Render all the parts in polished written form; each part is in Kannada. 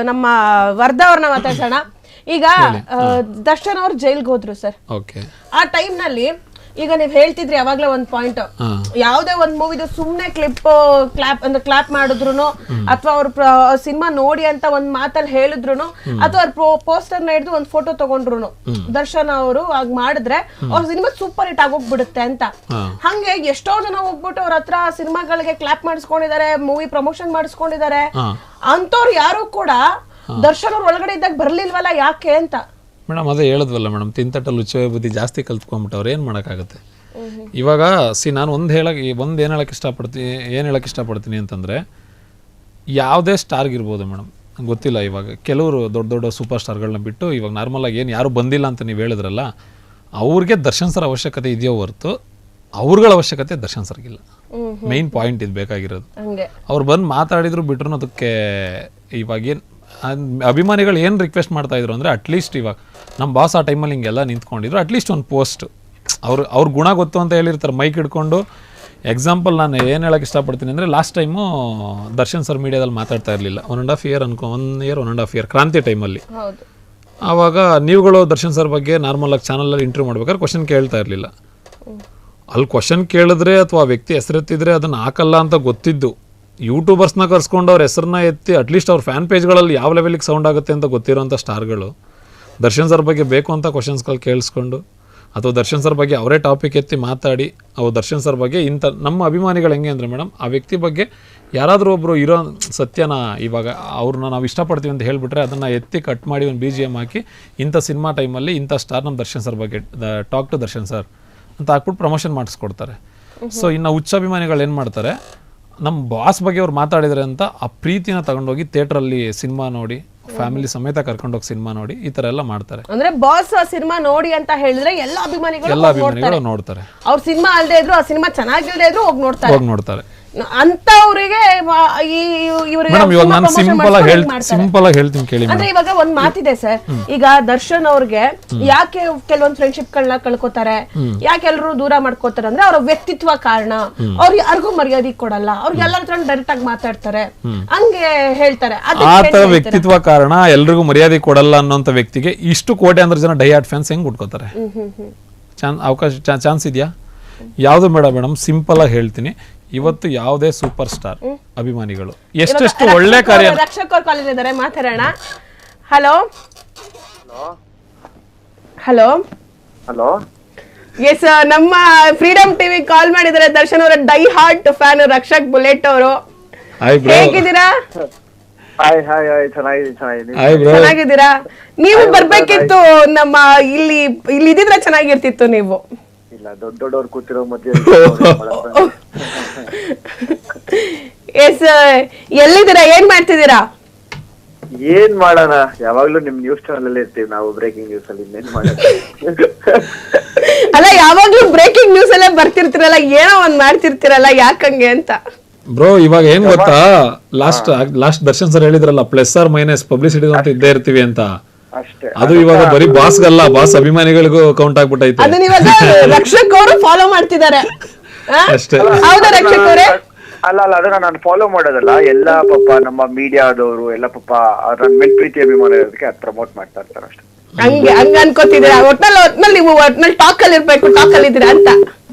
ನಮ್ಮ ವರ್ಧಾ ಅವ್ರನ್ನ ಮಾತಾಡ್ಸೋಣ. ಈಗ ದರ್ಶನ್ ಅವ್ರು ಜೈಲ್ಗೆ ಹೋದ್ರು ಸರ್. ಆ ಟೈಮ್ ನಲ್ಲಿ ಈಗ ನೀವ್ ಹೇಳ್ತಿದ್ರಿ ಯಾವಾಗ್ಲೇ ಒಂದ್ ಪಾಯಿಂಟ್, ಯಾವ್ದೇ ಒಂದ್ ಮೂವಿದು ಸುಮ್ನೆ ಕ್ಲಾಪ್ ಮಾಡಿದ್ರು ಅಥವಾ ಅವ್ರ ಸಿನಿಮಾ ನೋಡಿ ಅಂತ ಒಂದ್ ಮಾತಲ್ಲಿ ಹೇಳಿದ್ರು ಅಥವಾ ಅವ್ರ ಪೋಸ್ಟರ್ ನ ಹಿಡಿದು ಒಂದ್ ಫೋಟೋ ತಗೊಂಡ್ರು ದರ್ಶನ್ ಅವರು ಆಗ ಮಾಡಿದ್ರೆ ಅವ್ರ ಸಿನಿಮಾ ಸೂಪರ್ ಹಿಟ್ ಆಗೋಗ್ಬಿಡುತ್ತೆ ಅಂತ. ಹಂಗೆ ಎಷ್ಟೋ ಜನ ಹೋಗ್ಬಿಟ್ಟು ಅವ್ರ ಹತ್ರ ಸಿನಿಮಾಗಳಿಗೆ ಕ್ಲಾಪ್ ಮಾಡಿಸ್ಕೊಂಡಿದ್ದಾರೆ, ಮೂವಿ ಪ್ರಮೋಷನ್ ಮಾಡಿಸ್ಕೊಂಡಿದ್ದಾರೆ. ಅಂತವ್ರು ಯಾರು ಕೂಡ ದರ್ಶನ್ ಅವ್ರ ಒಳಗಡೆ ಇದ್ದಾಗ ಬರ್ಲಿಲ್ವಲ್ಲ, ಯಾಕೆ ಅಂತ ಮೇಡಮ್ ಅದೇ ಹೇಳಿದ್ವಲ್ಲ ಮೇಡಮ್, ತಿಂತಟ್ಟಲ್ಲಿ ಹುಚ್ಚ ಬುದ್ಧಿ ಜಾಸ್ತಿ ಕಲ್ತ್ಕೊಂಡ್ಬಿಟ್ಟವ್ರು ಏನು ಮಾಡೋಕ್ಕಾಗುತ್ತೆ. ಇವಾಗ ನಾನು ಏನು ಹೇಳಕ್ಕೆ ಇಷ್ಟಪಡ್ತೀನಿ ಅಂತಂದರೆ, ಯಾವುದೇ ಸ್ಟಾರ್ಗಿರ್ಬೋದು ಮೇಡಮ್, ಗೊತ್ತಿಲ್ಲ. ಇವಾಗ ಕೆಲವರು ದೊಡ್ಡ ದೊಡ್ಡ ಸೂಪರ್ ಸ್ಟಾರ್ಗಳನ್ನ ಬಿಟ್ಟು ಇವಾಗ ನಾರ್ಮಲಾಗಿ ಯಾರು ಬಂದಿಲ್ಲ ಅಂತ ನೀವು ಹೇಳಿದ್ರಲ್ಲ, ಅವ್ರಿಗೆ ದರ್ಶನ್ ಸರ್ ಅವಶ್ಯಕತೆ ಇದೆಯೋ ಹೊರತು ಅವ್ರಗಳ ಅವಶ್ಯಕತೆ ದರ್ಶನ್ ಸರ್ಗಿಲ್ಲ. ಮೇನ್ ಪಾಯಿಂಟ್ ಇದು ಬೇಕಾಗಿರೋದು. ಅವ್ರು ಬಂದು ಮಾತಾಡಿದ್ರು ಬಿಟ್ರು ಅದಕ್ಕೆ ಇವಾಗೇನು ಅಭಿಮಾನಿಗಳು ಏನು ರಿಕ್ವೆಸ್ಟ್ ಮಾಡ್ತಾ ಇದ್ರು ಅಂದರೆ, ಅಟ್ಲೀಸ್ಟ್ ಇವಾಗ ನಮ್ಮ ಬಾಸ್ ಆ ಟೈಮಲ್ಲಿ ಹಿಂಗೆಲ್ಲ ನಿಂತ್ಕೊಂಡಿದ್ರು, ಅಟ್ಲೀಸ್ಟ್ ಒಂದು ಪೋಸ್ಟ್ ಅವ್ರ ಗುಣ ಗೊತ್ತು ಅಂತ ಹೇಳಿರ್ತಾರೆ ಮೈಕ್ ಹಿಡ್ಕೊಂಡು. ಎಕ್ಸಾಂಪಲ್ ನಾನು ಏನು ಹೇಳೋಕ್ಕೆ ಇಷ್ಟಪಡ್ತೀನಿ ಅಂದರೆ, ಲಾಸ್ಟ್ ಟೈಮು ದರ್ಶನ್ ಸರ್ ಮೀಡಿಯಾದಲ್ಲಿ ಮಾತಾಡ್ತಾ ಇರಲಿಲ್ಲ, 1.5 ಇಯರ್ ಕ್ರಾಂತಿ ಟೈಮಲ್ಲಿ. ಆವಾಗ ನೀವುಗಳು ದರ್ಶನ್ ಸರ್ ಬಗ್ಗೆ ನಾರ್ಮಲಾಗಿ ಚಾನಲಲ್ಲಿ ಇಂಟರ್ವ್ಯೂ ಮಾಡ್ಬೇಕಾದ್ರೆ ಕ್ವಶನ್ ಕೇಳ್ತಾ ಇರಲಿಲ್ಲ. ಅಲ್ಲಿ ಕ್ವಶನ್ ಕೇಳಿದ್ರೆ ಅಥವಾ ವ್ಯಕ್ತಿ ಹೆಸರೆತ್ತಿದ್ರೆ ಅದನ್ನು ಹಾಕಲ್ಲ ಅಂತ ಗೊತ್ತಿದ್ದು, ಯೂಟ್ಯೂಬರ್ಸ್ನ ಕರ್ಸ್ಕೊಂಡು ಅವ್ರ ಹೆಸರನ್ನ ಎತ್ತಿ ಅಟ್ಲೀಸ್ಟ್ ಅವ್ರ ಫ್ಯಾನ್ ಪೇಜ್ಗಳಲ್ಲಿ ಯಾವ ಲೆವೆಲಿಗೆ ಸೌಂಡ್ ಆಗುತ್ತೆ ಅಂತ ಗೊತ್ತಿರೋಂಥ ಸ್ಟಾರ್ಗಳು ದರ್ಶನ್ ಸರ್ ಬಗ್ಗೆ ಬೇಕು ಅಂತ ಕ್ವಶನ್ಸ್ಗಳು ಕೇಳಿಸ್ಕೊಂಡು ಅಥವಾ ದರ್ಶನ್ ಸರ್ ಬಗ್ಗೆ ಅವರೇ ಟಾಪಿಕ್ ಎತ್ತಿ ಮಾತಾಡಿ, ಅವ್ರು ದರ್ಶನ್ ಸರ್ ಬಗ್ಗೆ ಇಂಥ ನಮ್ಮ ಅಭಿಮಾನಿಗಳು ಹೆಂಗೆ ಅಂದರೆ ಮೇಡಮ್, ಆ ವ್ಯಕ್ತಿ ಬಗ್ಗೆ ಯಾರಾದರೂ ಒಬ್ಬರು ಇರೋ ಸತ್ಯನ ಇವಾಗ ಅವ್ರನ್ನ ನಾವು ಇಷ್ಟಪಡ್ತೀವಿ ಅಂತ ಹೇಳಿಬಿಟ್ರೆ ಅದನ್ನು ಎತ್ತಿ ಕಟ್ ಮಾಡಿ ಒಂದು BGM ಹಾಕಿ, ಇಂಥ ಸಿನಿಮಾ ಟೈಮಲ್ಲಿ ಇಂಥ ಸ್ಟಾರ್ ನಮ್ಮ ದರ್ಶನ್ ಸರ್ ಬಗ್ಗೆ ಟಾಕ್ ಟು ದರ್ಶನ್ ಸರ್ ಅಂತ ಹಾಕ್ಬಿಟ್ಟು ಪ್ರಮೋಷನ್ ಮಾಡಿಸ್ಕೊಡ್ತಾರೆ. ಸೊ ಇನ್ನು ಹುಚ್ಚ ಅಭಿಮಾನಿಗಳು ಏನು ಮಾಡ್ತಾರೆ, ನಮ್ಮ ಬಾಸ್ ಬಗ್ಗೆ ಅವ್ರು ಮಾತಾಡಿದರೆ ಅಂತ ಆ ಪ್ರೀತಿನ ತಗೊಂಡೋಗಿ ಥಿಯೇಟ್ರಲ್ಲಿ ಸಿನಿಮಾ ನೋಡಿ, ಫ್ಯಾಮಿಲಿ ಸಮೇತ ಕರ್ಕೊಂಡೋಗಿ ಸಿನಿಮಾ ನೋಡಿ, ಈ ತರ ಎಲ್ಲ ಮಾಡ್ತಾರೆ. ಅಂದ್ರೆ ಬಾಸ್ ಸಿನಿಮಾ ನೋಡಿ ಅಂತ ಹೇಳಿದ್ರೆ ಎಲ್ಲ ಅಭಿಮಾನಿಗಳು ನೋಡ್ತಾರೆ. ಅವ್ರ ಸಿನಿಮಾ ಅಲ್ಲದೆ ಇದ್ರು, ಆ ಸಿನಿಮಾ ಚೆನ್ನಾಗಿಲ್ಲದೆ ಇದ್ರು ಹೋಗಿ ನೋಡ್ತಾರೆ. ಅಂತವರಿಗೆ ಸಿಂಪಲ್ ಆಗಿ ಹೇಳ್ತೀನಿ ಕೇಳಿ. ಅಂದ್ರೆ ಇವಾಗ ಒಂದ್ ಮಾತಿದೆ ಸರ್, ಈಗ ದರ್ಶನ್ ಅವ್ರಿಗೆ ಯಾಕೆ ಕೆಲವೊಂದ್ ಫ್ರೆಂಡ್ಶಿಪ್ ಗಳನ್ನ ಕಳ್ಕೊತಾರೆ, ಯಾಕೆ ಎಲ್ರು ದೂರ ಮಾಡ್ಕೋತಾರೆ ಅಂದ್ರೆ ಅವ್ರ ವ್ಯಕ್ತಿತ್ವ ಕಾರಣ. ಅವ್ರಿಗೆ ಯಾರಿಗೂ ಮರ್ಯಾದೆ ಕೊಡಲ್ಲ, ಅವ್ರಿಗೆ ಎಲ್ಲರ ಹತ್ರ ಡೈರೆಕ್ಟ್ ಆಗಿ ಮಾತಾಡ್ತಾರೆ, ಹಂಗೆ ಹೇಳ್ತಾರೆ. ಆತರ ವ್ಯಕ್ತಿತ್ವ ಕಾರಣ ಎಲ್ರಿಗೂ ಮರ್ಯಾದೆ ಕೊಡಲ್ಲ ಅನ್ನೋಂತ ವ್ಯಕ್ತಿಗೆ ಇಷ್ಟು ಕೋಟ್ಯಾಂತರ ಜನ ಡೈ ಹಾರ್ಟ್ ಫ್ಯಾನ್ಸ್ ಹೆಂಗ್ ಉಟ್ಕೋತಾರೆ? ಚಾನ್ಸ್ ಇದೆಯಾ? ಯಾವ್ದು ಬೇಡ ಮೇಡಮ್, ಸಿಂಪಲ್ ಆಗಿ ಹೇಳ್ತೀನಿ. ಇವತ್ತು ಯಾವುದೇ ಸೂಪರ್ ಸ್ಟಾರ್ ಅಭಿಮಾನಿಗಳು ಎಷ್ಟೆಷ್ಟು ಒಳ್ಳೆ ಕಾರ್ಯ. ರಕ್ಷಕ್ ಅವ್ರು ಕಾಲೇಜ್ ಇದ್ದಾರೆ, ಮಾತಾಡೋಣ. ಹಲೋ ಹಲೋ ಹಲೋ ಎಸ್, ನಮ್ಮ ಫ್ರೀಡಮ್ ಟಿವಿ ಕಾಲ್ ಮಾಡಿದ್ದಾರೆ. ದರ್ಶನ್ ಅವರ die hard fan Rakshak Bullet ಅವರು. ಹೇಗಿದ್ದೀರಾ? ಚೆನ್ನಾಗಿದ್ದೀರಾ? ನೀವು ಬರ್ಬೇಕಿತ್ತು, ನಮ್ಮ ಇಲ್ಲಿ ಇದ್ದಿದ್ರೆ ಚೆನ್ನಾಗಿರ್ತಿತ್ತು. ನೀವು ದೊಡ್ಡವ್ರು ಕೂತಿರೋ ಮಧ್ಯೆ ಎಸ್, ಎಲ್ಲಿದ್ದೀರಾ? ಏನ್ ಮಾಡ್ತಿದ್ದೀರಾ? ಏನ್ ಮಾಡೋಣ, ಯಾವಾಗ್ಲೂ ನಿಮ್ ನ್ಯೂಸ್ ಚಾನಲ್ ಅಲ್ಲಿ ಇರ್ತೀವಿ ನಾವು, ಬ್ರೇಕಿಂಗ್ ನ್ಯೂಸ್ ಅಲ್ಲಿ. ಏನ್ ಮಾಡೋಣ ಅಲ್ಲ, ಯಾವಾಗ್ಲೂ ಬ್ರೇಕಿಂಗ್ ನ್ಯೂಸ್ ಅಲ್ಲೇ ಬರ್ತಿರ್ತೀರಲ್ಲ, ಏನೋ ಒಂದ್ ಮಾಡ್ತಿರ್ತೀರಲ್ಲ, ಯಾಕಂಗೆ ಅಂತ. ಬ್ರೋ ಇವಾಗ ಏನ್ ಗೊತ್ತಾ, ಲಾಸ್ಟ್ ದರ್ಶನ್ ಸರ್ ಹೇಳಿದ್ರಲ್ಲ, ಪ್ಲಸ್ ಆರ್ ಮೈನಸ್ ಪಬ್ಲಿಸಿಟಿ ಅಂತ ಇದ್ದೇ ಇರ್ತೀವಿ ಅಂತ. ಅದು ಇವಾಗ ಬರೀ ಬಾಸ್ಗಲ್ಲ, ಬಾಸ್ ಅಭಿಮಾನಿಗಳಿಗೂ ಕೌಂಟ್ ಆಗ್ಬಿಟ್ಟೈತೆ. ಅದನ್ನ ಇವಾಗ ರಕ್ಷಕ್ ಅವರು ಫಾಲೋ ಮಾಡ್ತಿದ್ದಾರೆ ಅಷ್ಟೇ. ಹೌದಾ ರಕ್ಷಕ್ ಅವರೇ? ಅಲ್ಲ ಅದನ್ನ ನಾನು ಫಾಲೋ ಮಾಡೋದಲ್ಲ, ಎಲ್ಲ ಪಾಪ ನಮ್ಮ ಮೀಡಿಯಾದವರು ಎಲ್ಲ ಪಾಪ ನನ್ನ ಮೇಲೆ ಪ್ರೀತಿ ಅಭಿಮಾನ ಇರೋದಕ್ಕೆ ಅದು ಪ್ರಮೋಟ್ ಮಾಡ್ತಾ ಇರ್ತಾರೆ ಅಷ್ಟೇ. ಹಂಗ ಅನ್ಕೋತಿದ್ದೀರಾ? ಒಟ್ನಲ್ಲಿ ನೀವು ಟಾಕ್ ಅಲ್ಲಿ ಇರ್ಬೇಕು, ಟಾಕ್ ಅಲ್ಲಿ ಇದ್ದೀರಾ ಅಂತ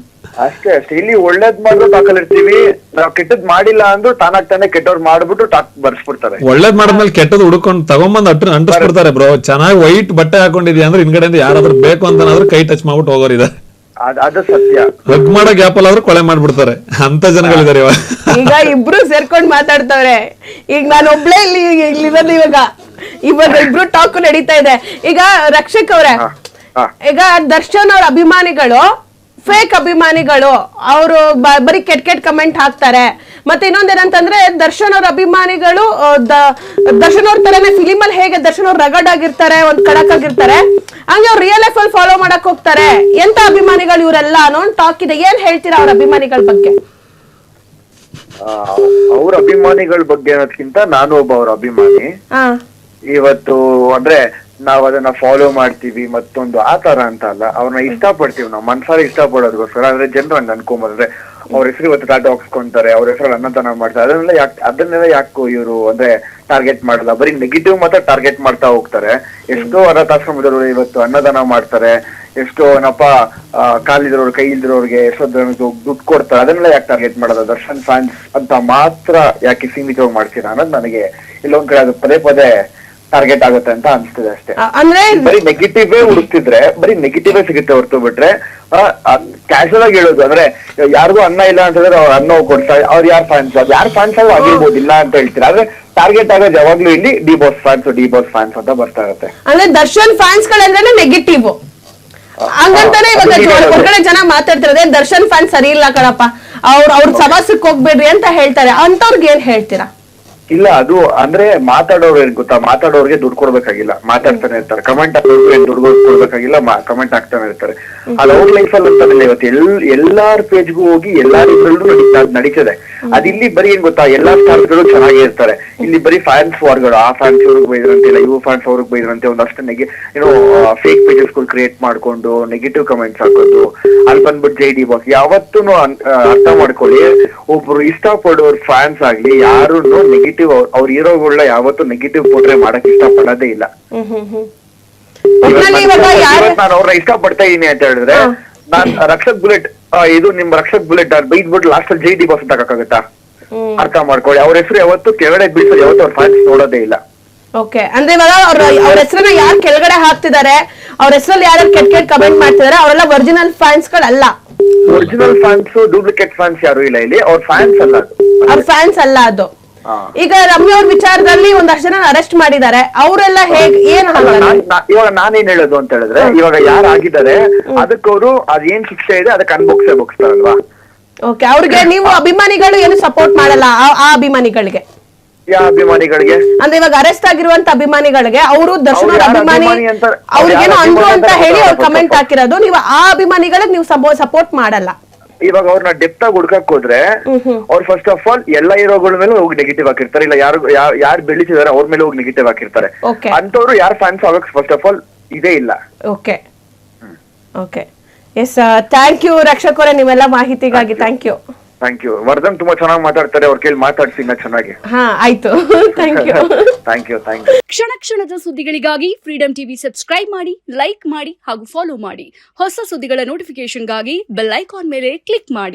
ಅಷ್ಟೇ. ಇಲ್ಲಿ ಒಳ್ಳೇದ್ ಮಾಡಿದ್ರು ಟಾಕಲ್ ಇರ್ತೀವಿ, ನಾವ್ ಕೆಟ್ಟದ್ ಮಾಡಿಲ್ಲ ಅಂದ್ರು ತಾನಾಗ್ತಾನೆ ಕೆಟ್ಟವ್ರು ಮಾಡ್ಬಿಟ್ಟು ಟಾಕ್ ಬರ್ಸ್ಬಿಡ್ತಾರೆ. ಒಳ್ಳೇದ್ ಮಾಡಿದ್ಮೇಲೆ ಕೆಟ್ಟದ್ ಹುಡ್ಕೊಂಡು ತಗೊಂಬಂದ್ ಅಂಟಿಸ್ಬಿಡ್ತಾರೆ ಬ್ರೋ. ಚೆನ್ನಾಗಿ ವೈಟ್ ಬಟ್ಟೆ ಹಾಕೊಂಡಿದ್ಯಾ ಅಂದ್ರೆ ಹಿಂದ್ಗಡೆಯಿಂದ ಯಾರಾದ್ರೂ ಬೇಕು ಅಂತನಾದ್ರೂ ಕೈ ಟಚ್ ಮಾಡ್ಬಿಟ್ಟು ಹೋಗೋರಿದ್ದಾರೆ. ಅದು ಸತ್ಯ. ಹಗ್ ಮಾಡೋ ಗ್ಯಾಪ್ ಅಲ್ಲಾದ್ರೂ ಕೊಳೆ ಮಾಡ್ಬಿಡ್ತಾರೆ, ಅಂತ ಜನಗಳಿದ್ದಾರೆ ಇವಾಗ. ಈಗ ಇಬ್ರು ಸೇರ್ಕೊಂಡ್ ಮಾತಾಡ್ತವ್ರೆ. ಈಗ ನಾನು ಒಬ್ಳೆ ಇಲ್ಲಿರೋದು, ಇವಾಗ ಇಬ್ರು ಟಾಕ್ ನಡೀತಾ ಇದೆ. ಈಗ ರಕ್ಷಕ್ ಅವ್ರೆ, ಈಗ ದರ್ಶನ್ ಅವ್ರ ಅಭಿಮಾನಿಗಳು ಫೇಕ್ ಅಭಿಮಾನಿಗಳು, ಅವರು ಬರೀ ಕೆಟ್ಟ ಕಮೆಂಟ್ ಹಾಕ್ತಾರೆ. ಮತ್ತೆ ಇನ್ನೊಂದೇನಂತಂದ್ರೆ, ದರ್ಶನ್ ಅವ್ರ ಅಭಿಮಾನಿಗಳು ದರ್ಶನ್ ಅವ್ರ ತರನೇ ಫಿಲಿಮ್ ಅಲ್ಲಿ ಹೇಗೆ ದರ್ಶನ್ ಅವ್ರು ರಗಡ್ ಆಗಿರ್ತಾರೆ, ಒಂದ್ ಕಡಕ್ ಆಗಿರ್ತಾರೆ, ಹಂಗೆ ಅವ್ರು ರಿಯಲ್ ಲೈಫ್ ಅಲ್ಲಿ ಫಾಲೋ ಮಾಡಕ್ ಹೋಗ್ತಾರೆ. ಎಂತ ಅಭಿಮಾನಿಗಳು ಇವರೆಲ್ಲ ಅನ್ನೋ ಟಾಕ್ ಇದೆ. ಏನ್ ಹೇಳ್ತೀರಾ ಅವ್ರ ಅಭಿಮಾನಿಗಳ ಬಗ್ಗೆ? ಅವ್ರ ಅಭಿಮಾನಿಗಳ ಬಗ್ಗೆ ಅನ್ನೋದ್ಕಿಂತ ನಾನು ಒಬ್ಬ ಅವ್ರ ಅಭಿಮಾನಿ. ಇವತ್ತು ಅಂದ್ರೆ ನಾವ್ ಅದನ್ನ ಫಾಲೋ ಮಾಡ್ತೀವಿ ಮತ್ತೊಂದು ಆ ತರ ಅಂತ ಅಲ್ಲ, ಅವ್ರನ್ನ ಇಷ್ಟಪಡ್ತೀವಿ ನಾವು, ಮನ್ಸಾರ ಇಷ್ಟಪಡೋದಕ್ಕೋಸ್ಕರ. ಅಂದ್ರೆ ಜನರು ಹಂಗ ಅನ್ಕೊಂಬಂದ್ರೆ ಅವ್ರ ಹೆಸರು ಇವತ್ತು ಟಾಟೋ ಹಾಕ್ಸ್ಕೊಂತಾರೆ, ಅವ್ರ ಹೆಸರಲ್ಲಿ ಅನ್ನದಾನ ಮಾಡ್ತಾರೆ, ಅದನ್ನೆಲ್ಲ ಯಾಕೆ ಇವರು ಅಂದ್ರೆ ಟಾರ್ಗೆಟ್ ಮಾಡಲ್ಲ, ಬರೀ ನೆಗೆಟಿವ್ ಮಾತ್ರ ಟಾರ್ಗೆಟ್ ಮಾಡ್ತಾ ಹೋಗ್ತಾರೆ. ಎಷ್ಟೋ ಅನಾಥಾಶ್ರಮದವರು ಇವತ್ತು ಅನ್ನದಾನ ಮಾಡ್ತಾರೆ, ಎಷ್ಟೋ ಏನಪ್ಪ ಕಾಲಿದ್ರವ್ರು ಕೈ ಇಲ್ದಿರೋರ್ಗೆ ಎಷ್ಟೋ ದುಡ್ಡು ಕೊಡ್ತಾರೆ, ಅದನ್ನೆಲ್ಲ ಯಾಕೆ ಟಾರ್ಗೆಟ್ ಮಾಡೋದು? ದರ್ಶನ್ ಫ್ಯಾನ್ಸ್ ಅಂತ ಮಾತ್ರ ಯಾಕೆ ಸೀಮಿತವಾಗಿ ಮಾಡ್ತೀರಾ ಅನ್ನೋದು ನನಗೆ ಇಲ್ಲೊಂದ್ ಕಡೆ ಅದು ಪದೇ ಪದೇ ಟಾರ್ಗೆಟ್ ಆಗುತ್ತೆ ಅಂತ ಅನ್ಸ್ತಿದೆ ಅಷ್ಟೇ. ಅಂದ್ರೆ ಬರೀ ನೆಗೆಟಿವ್ ಹುಡುಕ್ತಿದ್ರೆ ಬರೀ ನೆಗೆಟಿವ್ ಸಿಗುತ್ತೆ ಹೊರತು ಬಿಟ್ರೆ ಕ್ಯಾಶುವಲ್ ಆಗಿ ಹೇಳೋದು ಅಂದ್ರೆ ಯಾರಿಗೂ ಅನ್ನ ಇಲ್ಲ ಅಂತಂದ್ರೆ ಅವ್ರ ಅನ್ನ ಕೊಡ್ತಾರೆ, ಅವ್ರು ಯಾರ್ ಫ್ಯಾನ್ಸ್ ಆಗಿರ್ಬೋದು ಇಲ್ಲ ಅಂತ ಹೇಳ್ತೀರಾ, ಆದ್ರೆ ಟಾರ್ಗೆಟ್ ಆಗೋದು ಯಾವಾಗ್ಲೂ ಇಲ್ಲಿ ಡಿ ಬಾಸ್ ಫ್ಯಾನ್ಸ್ ಅಂತ ಬರ್ತಾ ಇರುತ್ತೆ. ಅಂದ್ರೆ ದರ್ಶನ್ ಫ್ಯಾನ್ಸ್ ಗಳಂದ್ರೆ ನೆಗೆಟಿವ್ ಹಂಗಂತಾನೆ ಇವಾಗ ಹೊರಗಡೆ ಜನ ಮಾತಾಡ್ತಿರೋದೇ ದರ್ಶನ್ ಫ್ಯಾನ್ ಸರಿ ಇಲ್ಲ ಕಣಪ್ಪ, ಅವ್ರ ಸವಾಸಕ್ಕೆ ಹೋಗ್ಬೇಡ್ರಿ ಅಂತ ಹೇಳ್ತಾರೆ, ಅಂತವ್ರಿಗೆ ಏನ್ ಹೇಳ್ತೀರಾ? ಇಲ್ಲ, ಅದು ಅಂದ್ರೆ ಮಾತಾಡೋರು ಏನ್ ಗೊತ್ತಾ, ಮಾತಾಡೋರ್ಗೆ ದುಡ್ಡು ಕೊಡ್ಬೇಕಾಗಿಲ್ಲ, ಮಾತಾಡ್ತಾನೆ ಇರ್ತಾರೆ. ಕಮೆಂಟ್ ಹಾಕೋರ್ಗು ಏನ್ ದುಡ್ಡು ಕೊಡ್ಬೇಕಾಗಿಲ್ಲ, ಕಮೆಂಟ್ ಹಾಕ್ತಾನೆ ಇರ್ತಾರೆ. ಅದು ಅವ್ರ ಲೈಫ್ ಅಲ್ಲಿ ಅಂತಾನಿಲ್ಲ, ಇವತ್ತು ಎಲ್ಲಾರ ಪೇಜ್ಗೂ ಹೋಗಿ ಎಲ್ಲಾರ ಇದ್ರಲ್ಲೂ ನಡೀತದೆ. ಅದಿಲ್ಲಿ ಬರೀ ಏನ್ ಗೊತ್ತಾ, ಎಲ್ಲಾ ಸ್ಟಾರ್ಸ್ ಗಳು ಚೆನ್ನಾಗೇ ಇರ್ತಾರೆ. ಇಲ್ಲಿ ಬರೀ ಫ್ಯಾನ್ಸ್ ವಾರ್ಗಳು, ಆ ಫ್ಯಾನ್ಸ್ ಇವ್ರಿಗೆ ಬೈದ್ರಂತಿಲ್ಲ, ಇವು ಫ್ಯಾನ್ಸ್ ಅವ್ರಿಗೆ ಬೈದ್ರಂತೆ, ಒಂದಷ್ಟು ಏನೋ ಫೇಕ್ ಪೇಜಸ್ ಗಳು ಕ್ರಿಯೇಟ್ ಮಾಡ್ಕೊಂಡು ನೆಗೆಟಿವ್ ಕಮೆಂಟ್ಸ್ ಹಾಕೋದು. ಅಲ್ಲಿ ಬಂದ್ಬಿಟ್ಟು JD ಬಾಸ್ ಯಾವತ್ತೂ ಅರ್ಥ ಮಾಡ್ಕೊಳ್ಳಿ, ಒಬ್ರು ಇಷ್ಟಪಡೋರ್ ಫ್ಯಾನ್ಸ್ ಆಗ್ಲಿ ಯಾರು ನೆಗೆಟಿವ್ ಅವ್ರ ಹೀರೋಗಳನ್ನ ಯಾವತ್ತೂ ನೆಗೆಟಿವ್ ಪೋಟ್ರೆ ಮಾಡಕ್ ಇಷ್ಟಪಡೋದೇ ಇಲ್ಲ. ನಾನು ಅವ್ರನ್ನ ಇಷ್ಟಪಡ್ತಾ ಇದೀನಿ ಅಂತ ಹೇಳಿದ್ರೆ, ನಾನ್ ರಕ್ಷಕ್ ಬುಲೆಟ್ ಇದು ನಿಮ್ ರಕ್ಷಕ್ ಬುಲೆಟ್ ಬೈದ್ಬಿಟ್ಟು ಲಾಸ್ಟ್ ಅಲ್ಲಿ JD ಬಾಸ್ ಅಂತ ಹಾಕಾಗತ್ತಾ? ಅರ್ಥ ಮಾಡ್ಕೊಳ್ಳಿ, ಅವ್ರ ಹೆಸರು ಯಾವತ್ತು ಕೆಳಗಡೆ ಬೀಳ್ಸೋದು ಯಾವತ್ತು ಅವ್ರ ಫ್ಯಾನ್ಸ್ ನೋಡೋದೇ ಇಲ್ಲ. ಓಕೆ, ಅಂದ್ರೆ ಇವಾಗ ಅವ್ರ ಹೆಸರನ್ನ ಯಾರು ಕೆಳಗಡೆ ಹಾಕ್ತಿದ್ದಾರೆ, ಅವ್ರ ಹೆಸರಲ್ಲಿ ಯಾರು ಕೆಟ್ಟ ಕಮೆಂಟ್ ಮಾಡ್ತಿದಾರೆ, ಅವರೆಲ್ಲ ಒರಿಜಿನಲ್ ಫ್ಯಾನ್ಸ್ ಗಳಲ್ಲ. ಒರಿಜಿನಲ್ ಫ್ಯಾನ್ಸ್ ಡೂಪ್ಲಿಕೇಟ್ ಫ್ಯಾನ್ಸ್ ಯಾರು ಇಲ್ಲ ಇಲ್ಲಿ, ಅವ್ರ ಫ್ಯಾನ್ಸ್ ಅಲ್ಲ, ಅವ್ರ ಫ್ಯಾನ್ಸ್ ಅಲ್ಲ ಅದು. ಈಗ ರಮ್ಯಾ ಅವ್ರ ವಿಚಾರದಲ್ಲಿ ಒಂದಷ್ಟು ಜನ ಅರೆಸ್ಟ್ ಮಾಡಿದ್ದಾರೆ, ಅವರೆಲ್ಲ ಹೇಗ್ ಏನ್ ಇವಾಗ ನಾನೇನ್ ಹೇಳೋದು ಅಂತ ಹೇಳಿದ್ರೆ, ಇವಾಗ ಯಾರು ಆಗಿದ್ದಾರೆ ಅದಕ್ಕವರು ಅದೇನ್ ಶಿಕ್ಷೆ ಇದೆ ಅದಕ್ಕೆ ಅನ್ಭೋಗಿಸ್ತಾರಲ್ವಾ. ಓಕೆ, ಅವ್ರಿಗೆ ನೀವು ಅಭಿಮಾನಿಗಳು ಏನು ಸಪೋರ್ಟ್ ಮಾಡಲ್ಲ ಆ ಅಭಿಮಾನಿಗಳಿಗೆ? ಯಾವ ಅಭಿಮಾನಿಗಳಿಗೆ ಅಂದ್ರೆ ಇವಾಗ ಅರೆಸ್ಟ್ ಆಗಿರುವಂತ ಅಭಿಮಾನಿಗಳಿಗೆ ಅವರು ದರ್ಶನ್ ಅಭಿಮಾನಿ ಅವ್ರಿಗೇನೋ ಅಂದ್ರು ಅಂತ ಹೇಳಿ ಅವ್ರು ಕಮೆಂಟ್ ಹಾಕಿರೋದು, ನೀವು ಆ ಅಭಿಮಾನಿಗಳಿಗೆ ನೀವು ಸಪೋರ್ಟ್ ಮಾಡಲ್ಲ. ಇವಾಗ ಅವ್ರನ್ನ ಡೆಪ್ತ್ ಆಗಿ ಹುಡ್ಕಕ್ ಹೋದ್ರೆ ಅವ್ರು ಫಸ್ಟ್ ಆಫ್ ಆಲ್ ಎಲ್ಲಾ ಹೀರೋಗಳ ಮೇಲೆ ಹೋಗಿ ನೆಗೆಟಿವ್ ಹಾಕಿರ್ತಾರೆ, ಇಲ್ಲ ಯಾರು ಬೆಳಿತಿದಾರೆ ಅವ್ರ ಮೇಲೆ ಹೋಗಿ ನೆಗೆಟಿವ್ ಹಾಕಿರ್ತಾರೆ. ಅಂತವ್ರು ಯಾರು ಫ್ಯಾನ್ಸ್ ಆಗಕ್ ಫಸ್ಟ್ ಆಫ್ ಆಲ್ ಇದೇ ಇಲ್ಲ. Okay okay, yes, thank you Rakshak ಅವರೇ, ನೀವೆಲ್ಲ ಮಾಹಿತಿಗಾಗಿ thank you. Thank you. Vardhan ತುಂಬಾ ಚೆನ್ನಾಗಿ ಮಾತಾಡ್ತಾರೆ, ಅವ್ರ ಕೇಳಿ ಮಾತಾಡ್ಸಿ ಇನ್ನ ಚೆನ್ನಾಗಿ. ಹಾ ಆಯ್ತು, thank you. Thank you thank you. ಕ್ಷಣ ಕ್ಷಣದ ಸುದ್ದಿಗಳಿಗಾಗಿ ಫ್ರೀಡಂ ಟಿವಿ ಸಬ್ಸ್ಕ್ರೈಬ್ ಮಾಡಿ, ಲೈಕ್ ಮಾಡಿ ಹಾಗೂ ಫಾಲೋ ಮಾಡಿ. ಹೊಸ ಸುದ್ದಿಗಳ ನೋಟಿಫಿಕೇಶನ್ಗಾಗಿ ಬೆಲ್ ಐಕಾನ್ ಮೇಲೆ ಕ್ಲಿಕ್ ಮಾಡಿ.